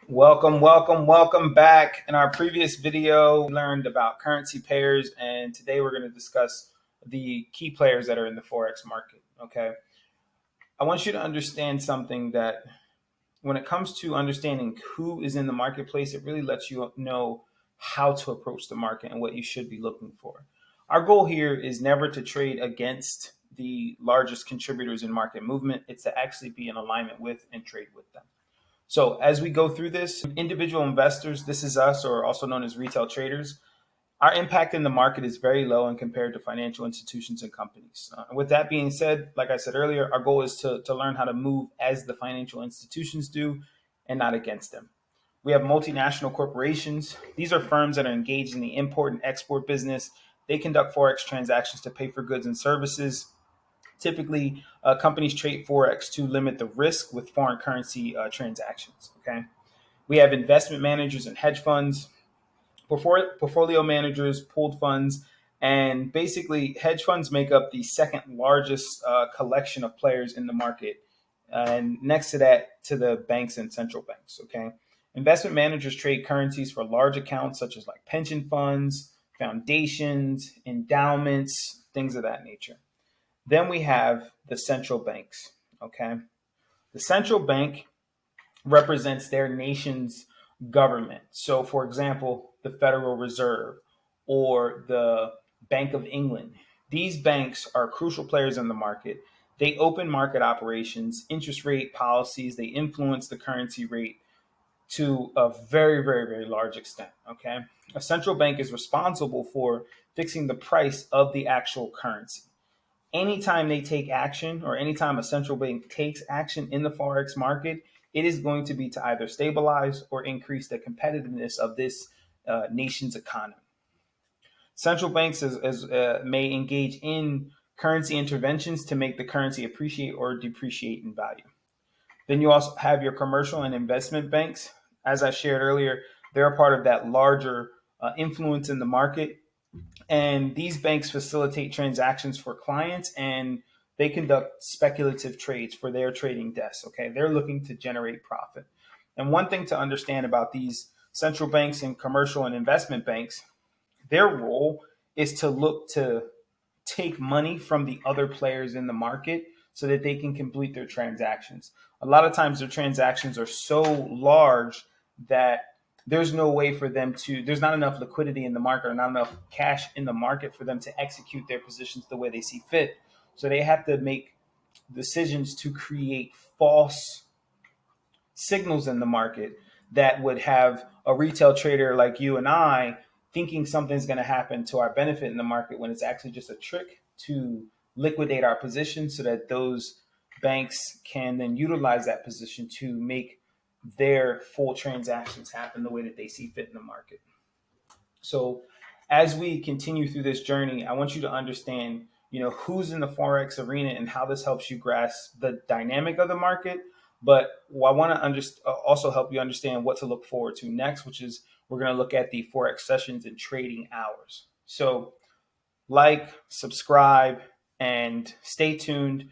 Welcome back. In our previous video, we learned about currency pairs, and today we're going to discuss the key players that are in the Forex market. Okay. I want you to understand something that when it comes to understanding who is in the marketplace, it really lets you know how to approach the market and what you should be looking for. Our goal here is never to trade against the largest contributors in market movement. It's to actually be in alignment with and trade with them. So as we go through this, individual investors, this is us, or also known as retail traders, our impact in the market is very low and compared to financial institutions and companies. With that being said, like I said earlier, our goal is to learn how to move as the financial institutions do and not against them. We have multinational corporations. These are firms that are engaged in the import and export business. They conduct Forex transactions to pay for goods and services. Typically, companies trade Forex to limit the risk with foreign currency transactions. Okay. We have investment managers and hedge funds, portfolio managers, pooled funds, and basically hedge funds make up the second largest collection of players in the market. And next to that, to the banks and central banks. Okay. Investment managers trade currencies for large accounts such as like pension funds, foundations, endowments, things of that nature. Then we have the central banks. Okay. The central bank represents their nation's government. So, for example, the Federal Reserve or the Bank of England. These banks are crucial players in the market. They open market operations, interest rate policies, they influence the currency rate to a very large extent. Okay. A central bank is responsible for fixing the price of the actual currency. Anytime they take action or anytime a central bank takes action in the Forex market, it is going to be to either stabilize or increase the competitiveness of this nation's economy. Central banks may engage in currency interventions to make the currency appreciate or depreciate in value. Then you also have your commercial and investment banks. As I shared earlier, they're a part of that larger influence in the market. And these banks facilitate transactions for clients and they conduct speculative trades for their trading desks. Okay. They're looking to generate profit. And one thing to understand about these central banks and commercial and investment banks, their role is to look to take money from the other players in the market so that they can complete their transactions. A lot of times their transactions are so large that there's no way for them to, there's not enough liquidity in the market or not enough cash in the market for them to execute their positions the way they see fit. So they have to make decisions to create false signals in the market that would have a retail trader like you and I thinking something's going to happen to our benefit in the market when it's actually just a trick to liquidate our position so that those banks can then utilize that position to make their full transactions happen the way that they see fit in the market. So as we continue through this journey, I want you to understand, who's in the Forex arena and how this helps you grasp the dynamic of the market. But I want to also help you understand what to look forward to next, which is we're going to look at the Forex sessions and trading hours. So like, subscribe, and stay tuned.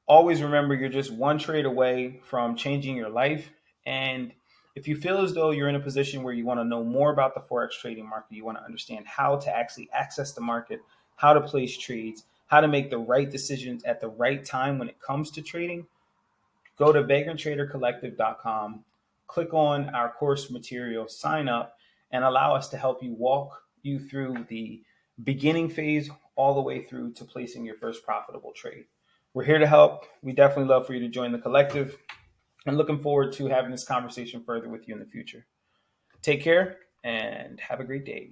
Always remember you're just one trade away from changing your life. And if you feel as though you're in a position where you want to know more about the Forex trading market, you want to understand how to actually access the market, how to place trades, how to make the right decisions at the right time when it comes to trading, go to vagranttradercollective.com, click on our course material, sign up, and allow us to help you walk you through the beginning phase all the way through to placing your first profitable trade. We're here to help. We definitely love for you to join the collective and looking forward to having this conversation further with you in the future. Take care and have a great day.